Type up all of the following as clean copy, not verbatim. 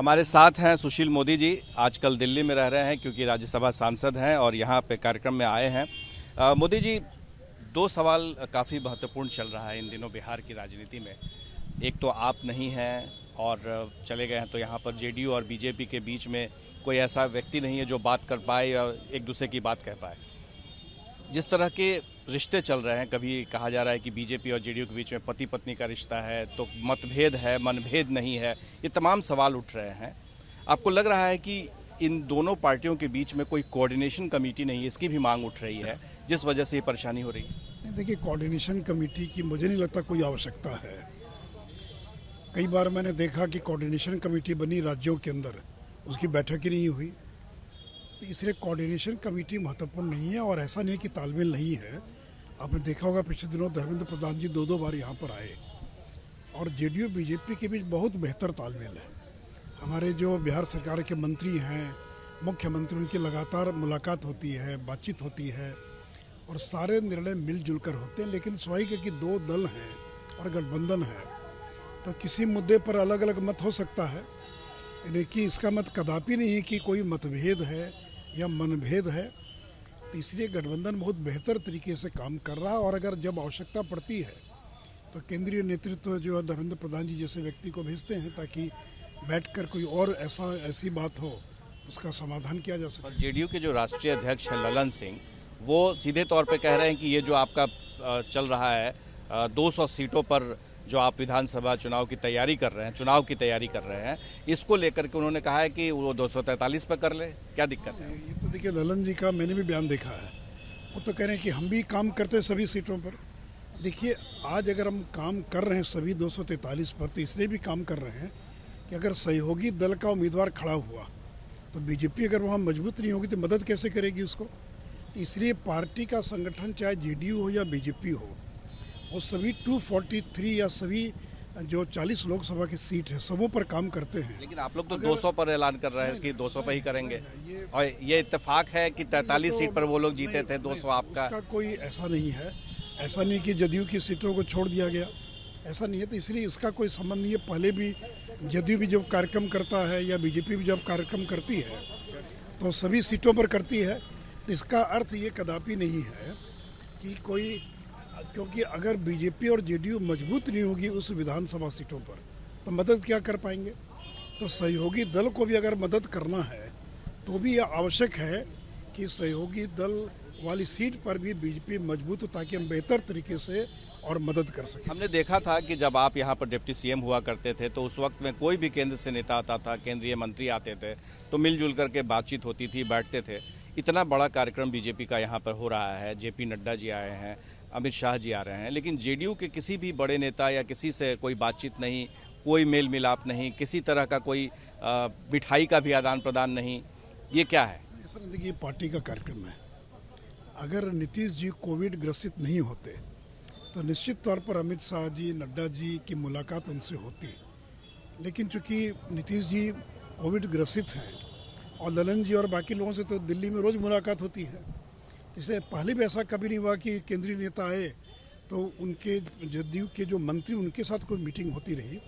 हमारे साथ हैं सुशील मोदी जी। आजकल दिल्ली में रह रहे हैं क्योंकि राज्यसभा सांसद हैं और यहाँ पे कार्यक्रम में आए हैं। मोदी जी, दो सवाल काफ़ी महत्वपूर्ण चल रहा है इन दिनों बिहार की राजनीति में। एक तो आप नहीं हैं और चले गए हैं, तो यहाँ पर जेडीयू और बीजेपी के बीच में कोई ऐसा व्यक्ति नहीं है जो बात कर पाए या एक दूसरे की बात कह पाए। जिस तरह के रिश्ते चल रहे हैं, कभी कहा जा रहा है कि बीजेपी और जेडीयू के बीच में पति पत्नी का रिश्ता है, तो मतभेद है, मनभेद नहीं है, ये तमाम सवाल उठ रहे हैं। आपको लग रहा है कि इन दोनों पार्टियों के बीच में कोई कोऑर्डिनेशन कमेटी नहीं है, इसकी भी मांग उठ रही है, जिस वजह से ये परेशानी हो रही है? देखिए, कोऑर्डिनेशन कमेटी की मुझे नहीं लगता कोई आवश्यकता है। कई बार मैंने देखा कि कोऑर्डिनेशन कमेटी बनी राज्यों के अंदर, उसकी बैठक ही नहीं हुई। तो इसलिए कोऑर्डिनेशन कमेटी महत्वपूर्ण नहीं है और ऐसा नहीं है कि तालमेल नहीं है। आपने देखा होगा पिछले दिनों धर्मेंद्र प्रधान जी दो बार यहाँ पर आए और जेडीयू बीजेपी के बीच बहुत बेहतर तालमेल है। हमारे जो बिहार सरकार के मंत्री हैं, मुख्यमंत्री, उनकी लगातार मुलाकात होती है, बातचीत होती है और सारे निर्णय मिलजुल कर होते हैं। लेकिन स्वाभाविक है कि दो दल हैं और गठबंधन है, तो किसी मुद्दे पर अलग अलग मत हो सकता है। यानी कि इसका मत कदापि नहीं है कि कोई मतभेद है या मनभेद है। तो इसलिए गठबंधन बहुत बेहतर तरीके से काम कर रहा है और अगर जब आवश्यकता पड़ती है तो केंद्रीय नेतृत्व जो है धर्मेंद्र प्रधान जी जैसे व्यक्ति को भेजते हैं ताकि बैठकर कोई और ऐसी बात हो तो उसका समाधान किया जा सके। जेडीयू के जो राष्ट्रीय अध्यक्ष हैं ललन सिंह, वो सीधे तौर पे कह रहे हैं कि ये जो आपका चल रहा है 200 सीटों पर जो आप विधानसभा चुनाव की तैयारी कर रहे हैं, इसको लेकर के उन्होंने कहा है कि वो 243 पर कर ले। क्या दिक्कत है? ये तो देखिए, ललन जी का मैंने भी बयान देखा है। वो तो कह रहे हैं कि हम भी काम करते हैं सभी सीटों पर। देखिए, आज अगर हम काम कर रहे हैं सभी 243 पर, तो इसलिए भी काम कर रहे हैं कि अगर सहयोगी दल का उम्मीदवार खड़ा हुआ तो बीजेपी अगर वहाँ मजबूत नहीं होगी तो मदद कैसे करेगी उसको। तो इसलिए पार्टी का संगठन चाहे जेडीयू हो या बीजेपी हो, वो सभी 243 या सभी जो 40 लोकसभा की सीट है सबों पर काम करते हैं। लेकिन आप लोग तो 200 पर ऐलान कर रहे हैं कि 200 पर ही करेंगे और ये इत्तेफाक है कि 43 सीट पर वो लोग जीते थे, 200 आपका। उसका कोई ऐसा नहीं है, ऐसा नहीं कि जदयू की सीटों को छोड़ दिया गया, ऐसा नहीं है। तो इसलिए इसका कोई संबंध नहीं है। पहले भी जदयू भी जब कार्यक्रम करता है या बीजेपी भी जब कार्यक्रम करती है तो सभी सीटों पर करती है। तो इसका अर्थ ये कदापि नहीं है कि कोई, क्योंकि अगर बीजेपी और जेडीयू मजबूत नहीं होगी उस विधानसभा सीटों पर तो मदद क्या कर पाएंगे। तो सहयोगी दल को भी अगर मदद करना है तो भी यह आवश्यक है कि सहयोगी दल वाली सीट पर भी बीजेपी मजबूत हो ताकि हम बेहतर तरीके से और मदद कर सकें। हमने देखा था कि जब आप यहाँ पर डिप्टी सीएम हुआ करते थे तो उस वक्त में कोई भी केंद्र से नेता आता था, केंद्रीय मंत्री आते थे, तो मिलजुल करके बातचीत होती थी, बैठते थे। इतना बड़ा कार्यक्रम बीजेपी का यहाँ पर हो रहा है, जेपी नड्डा जी आए हैं, अमित शाह जी आ रहे हैं, लेकिन जेडीयू के किसी भी बड़े नेता या किसी से कोई बातचीत नहीं, कोई मेल मिलाप नहीं, किसी तरह का कोई मिठाई का भी आदान प्रदान नहीं। ये क्या है? सर देखिए, पार्टी का कार्यक्रम है। अगर नीतीश जी कोविड ग्रसित नहीं होते तो निश्चित तौर पर अमित शाह जी, नड्डा जी की मुलाकात उनसे होती। लेकिन चूंकि नीतीश जी कोविड ग्रसित हैं और ललन जी और बाकी लोगों से तो दिल्ली में रोज़ मुलाकात होती है, इसलिए पहले भी ऐसा कभी नहीं हुआ कि केंद्रीय नेता आए तो उनके जदयू के जो मंत्री उनके साथ कोई मीटिंग होती रही।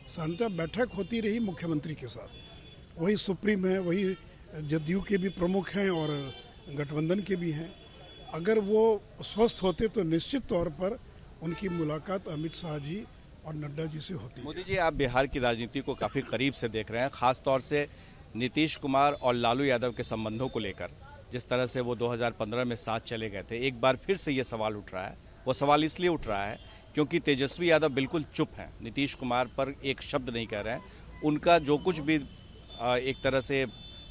साधारणतः बैठक होती रही मुख्यमंत्री के साथ। वही सुप्रीम है, वही जदयू के भी प्रमुख हैं और गठबंधन के भी हैं। अगर वो स्वस्थ होते तो निश्चित तौर पर उनकी मुलाकात अमित शाह जी और नड्डा जी से होती है। मोदी जी, आप बिहार की राजनीति को काफ़ी करीब से देख रहे हैं, ख़ास तौर से नीतीश कुमार और लालू यादव के संबंधों को लेकर। जिस तरह से वो 2015 में साथ चले गए थे, एक बार फिर से ये सवाल उठ रहा है। वो सवाल इसलिए उठ रहा है क्योंकि तेजस्वी यादव बिल्कुल चुप हैं, नीतीश कुमार पर एक शब्द नहीं कह रहे हैं। उनका जो कुछ भी एक तरह से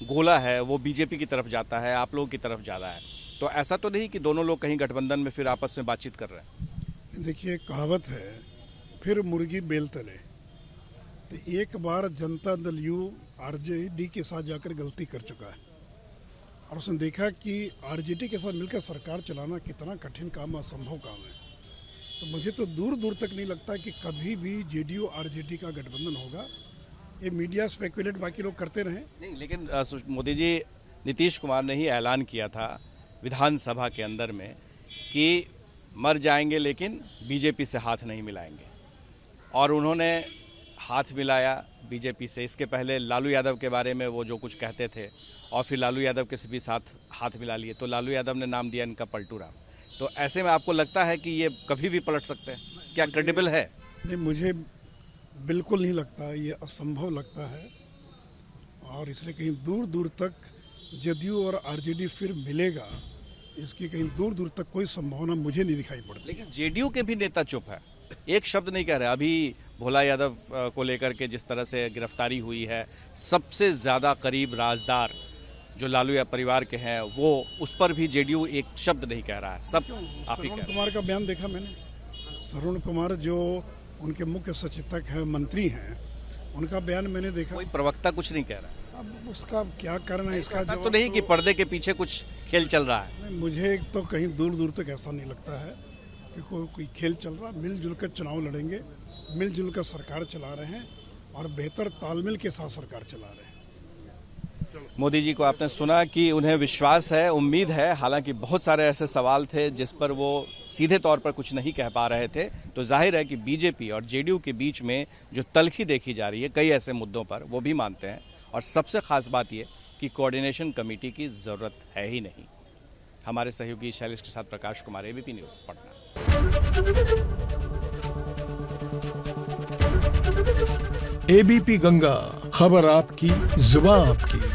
गोला है वो बीजेपी की तरफ जाता है, आप लोगों की तरफ जा रहा है। तो ऐसा तो नहीं कि दोनों लोग कहीं गठबंधन में फिर आपस में बातचीत कर रहे हैं? देखिए, कहावत है, फिर मुर्गी बेल तले। तो एक बार जनता दल यू आरजेडी के साथ जाकर गलती कर चुका है और उसने देखा कि आरजेडी के साथ मिलकर सरकार चलाना कितना कठिन काम, असंभव काम है। तो मुझे तो दूर दूर तक नहीं लगता कि कभी भी जेडीयू आरजेडी का गठबंधन होगा। ये मीडिया स्पेकुलेट बाकी लोग करते रहे नहीं, लेकिन मोदी जी, नीतीश कुमार ने ही ऐलान किया था विधानसभा के अंदर में कि मर जाएंगे लेकिन बीजेपी से हाथ नहीं मिलाएंगे। और उन्होंने हाथ मिलाया बीजेपी से। इसके पहले लालू यादव के बारे में वो जो कुछ कहते थे और फिर लालू यादव के भी साथ हाथ मिला लिए, तो लालू यादव ने नाम दिया इनका पलटू राम। तो ऐसे में आपको लगता है कि ये कभी भी पलट सकते हैं? क्या क्रेडिबल है? नहीं, मुझे बिल्कुल नहीं लगता, ये असंभव लगता है। और इसलिए कहीं दूर दूर तक जदयू और आरजेडी फिर मिलेगा, इसकी कहीं दूर दूर तक कोई संभावना मुझे नहीं दिखाई पड़ती। लेकिन जेडीयू के भी नेता चुप है, एक शब्द नहीं कह रहे। अभी भोला यादव को लेकर के जिस तरह से गिरफ्तारी हुई है, सबसे ज़्यादा करीब राजदार जो लालू या परिवार के हैं, वो उस पर भी जेडीयू एक शब्द नहीं कह रहा है। सब आप ही कह श्रवण रहे हैं। कुमार का बयान देखा मैंने। श्रवण कुमार जो उनके मुख्य सचेतक हैं, मंत्री हैं, उनका बयान मैंने देखा। कोई प्रवक्ता कुछ नहीं कह रहा है। अब उसका क्या कारण है, इसका ऐसा तो जवाब नहीं कि पर्दे के पीछे कुछ खेल चल रहा है। नहीं, मुझे तो कहीं दूर दूर तक ऐसा नहीं लगता है कि कोई खेल चल रहा। मिलजुल कर चुनाव लड़ेंगे, मिलजुल कर सरकार चला रहे हैं और बेहतर तालमेल के साथ सरकार चला रहे हैं। मोदी जी को आपने सुना कि उन्हें विश्वास है, उम्मीद है। हालांकि बहुत सारे ऐसे सवाल थे जिस पर वो सीधे तौर पर कुछ नहीं कह पा रहे थे। तो जाहिर है कि बीजेपी और जेडीयू के बीच में जो तल्खी देखी जा रही है कई ऐसे मुद्दों पर, वो भी मानते हैं। और सबसे खास बात यह कि कोऑर्डिनेशन कमेटी की ज़रूरत है ही नहीं। हमारे सहयोगी शैलेश के साथ Prakash Kumar, ABP news, Patna. ABP Ganga, खबर आपकी, जुबान आपकी।